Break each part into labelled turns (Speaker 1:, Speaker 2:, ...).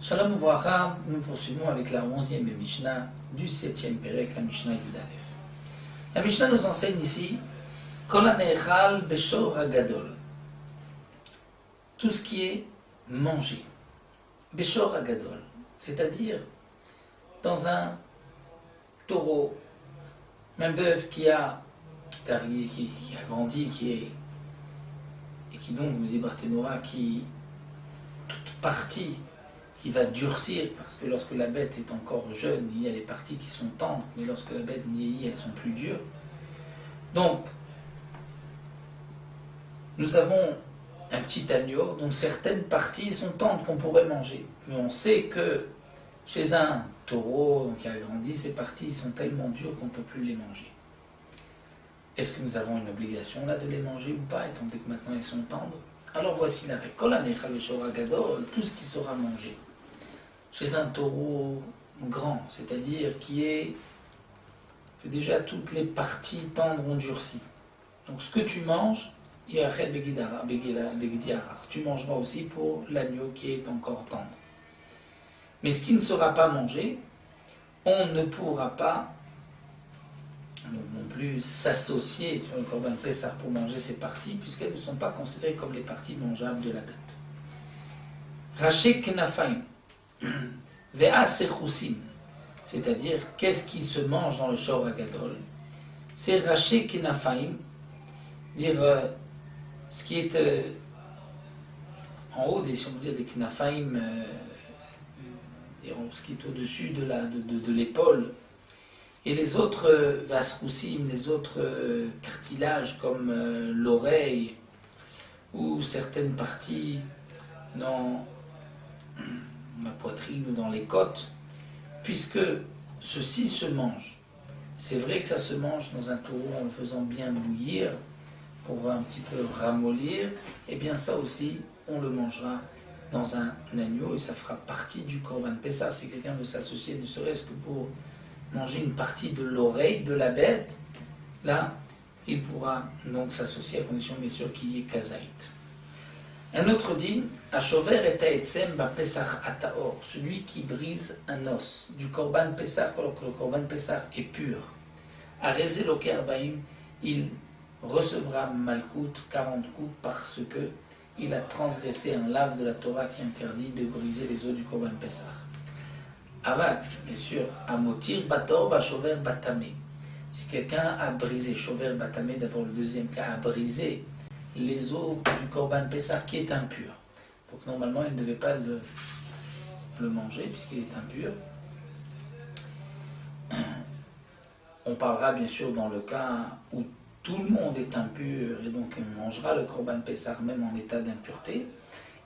Speaker 1: Shalom Ubracha, nous poursuivons avec la 11e Mishnah du 7e Pérec, la Mishnah Yud Aleph. La Mishnah nous enseigne ici Kol hanechal beshor hagadol, tout ce qui est mangé, beshor hagadol, c'est-à-dire dans un taureau, un bœuf qui a grandi, et qui donc, nous dit Barthénora, qui toute partie qui va durcir, parce que lorsque la bête est encore jeune, il y a des parties qui sont tendres, mais lorsque la bête vieillit, elles sont plus dures. Donc, nous avons un petit agneau dont certaines parties sont tendres qu'on pourrait manger. Mais on sait que chez un taureau qui a grandi, ces parties sont tellement dures qu'on ne peut plus les manger. Est-ce que nous avons une obligation là de les manger ou pas, étant donné que maintenant elles sont tendres? Alors voici la règle. Kol hanechal beshor hagadol, tout ce qui sera mangé chez un taureau grand, c'est-à-dire que déjà toutes les parties tendres ont durci. Donc ce que tu manges, tu mangeras aussi pour l'agneau qui est encore tendre. Mais ce qui ne sera pas mangé, on ne pourra pas non plus s'associer sur le Korban Pessah pour manger ces parties, puisqu'elles ne sont pas considérées comme les parties mangeables de la bête. Raché Knafaim, Ve'a Sechoussim, c'est-à-dire qu'est-ce qui se mange dans le Shor HaGadol? C'est Raché Knafaim, dire ce qui est en haut des, si on veut dire, des Knafaim, ce qui est au-dessus de l'épaule, et les autres Vasroussim, les autres cartilages comme l'oreille ou certaines parties dans la poitrine ou dans les côtes, puisque ceci se mange. C'est vrai que ça se mange dans un taureau en le faisant bien bouillir pour un petit peu ramollir, et bien ça aussi on le mangera dans un agneau et ça fera partie du Korban Pessah. Si quelqu'un veut s'associer ne serait-ce que pour manger une partie de l'oreille de la bête, là il pourra donc s'associer à condition bien sûr qu'il y ait kazaït. Un autre dit, Ashover et Taetsem ba Pesach ataor, celui qui brise un os du Korban Pessah, alors que le Korban Pessah est pur. Arezé loker baim, il recevra Malkout 40 coups parce que il a transgressé un lave de la Torah qui interdit de briser les os du Korban Pessah. Aval, bien sûr, Amotir bator va Shover batamé. Si quelqu'un a brisé, Shover batamé, d'abord le deuxième cas, a brisé les os du Korban Pessah qui est impur. Donc normalement il ne devait pas le manger puisqu'il est impur. On parlera bien sûr dans le cas où tout le monde est impur et donc on mangera le Korban Pessah même en état d'impureté.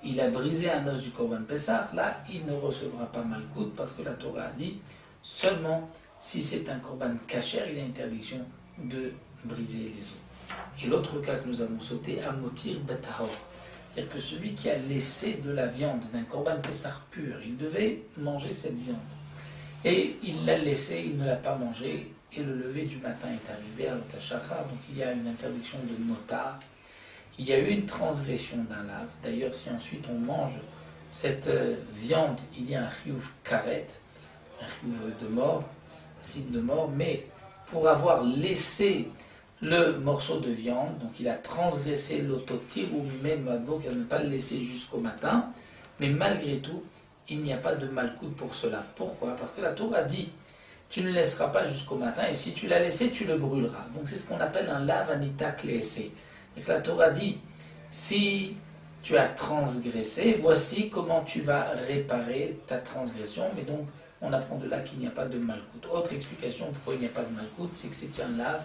Speaker 1: Il a brisé un os du Korban Pessah, là il ne recevra pas Malkout parce que la Torah a dit seulement si c'est un Korban Kasher, il y a interdiction de briser les os. Et l'autre cas que nous avons sauté, Amotir Betahor, c'est-à-dire que celui qui a laissé de la viande d'un Korban Pessah pur, il devait manger cette viande. Et il l'a laissé, il ne l'a pas mangé, et le lever du matin est arrivé à l'Otashachar, donc il y a une interdiction de notar. Il y a eu une transgression d'un lave. D'ailleurs, si ensuite on mange cette viande, il y a un chiyuv karet, un chiyuv de mort, un signe de mort, mais pour avoir laissé le morceau de viande, donc il a transgressé l'autotir ou même il ne pas le laisser jusqu'au matin, mais malgré tout, il n'y a pas de malkout pour ce lave. Pourquoi? Parce que la Torah dit, tu ne laisseras pas jusqu'au matin, et si tu l'as laissé, tu le brûleras. Donc c'est ce qu'on appelle un lave anita kleessé. Et que la Torah dit, si tu as transgressé, voici comment tu vas réparer ta transgression, mais donc on apprend de là qu'il n'y a pas de malkout. Autre explication pourquoi il n'y a pas de malkout, c'est que c'est un lave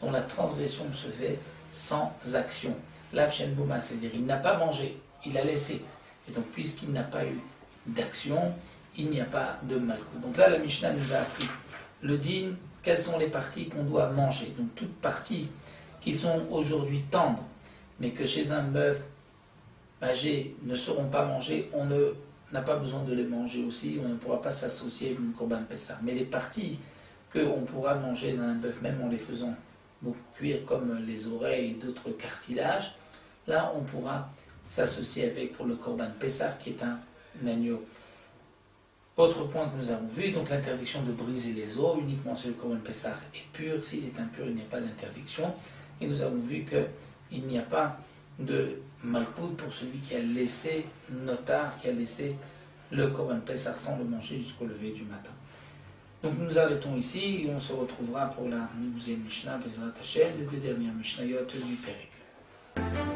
Speaker 1: dont la transgression se fait sans action. Lave shen bouma, c'est-à-dire il n'a pas mangé, il a laissé. Et donc puisqu'il n'a pas eu d'action, il n'y a pas de malkout. Donc là, la Mishnah nous a appris le din, quelles sont les parties qu'on doit manger. Donc toutes parties qui sont aujourd'hui tendres, mais que chez un bœuf âgé ne seront pas mangées, on n'a pas besoin de les manger aussi, on ne pourra pas s'associer au Korban Pessah. Mais les parties qu'on pourra manger dans un bœuf, même en les faisant donc cuir comme les oreilles et d'autres cartilages, là on pourra s'associer avec pour le Korban Pessah qui est un agneau. Autre point que nous avons vu, donc l'interdiction de briser les os, uniquement si le Korban Pessah est pur, s'il est impur il n'y a pas d'interdiction. Et nous avons vu qu'il n'y a pas de malkout pour celui qui a laissé notar, qui a laissé le Korban Pessah sans le manger jusqu'au lever du matin. Donc nous arrêtons ici et on se retrouvera pour la 12e Mishnah, Bezrat Hashem, les 2 dernières Mishnayot du Pérek.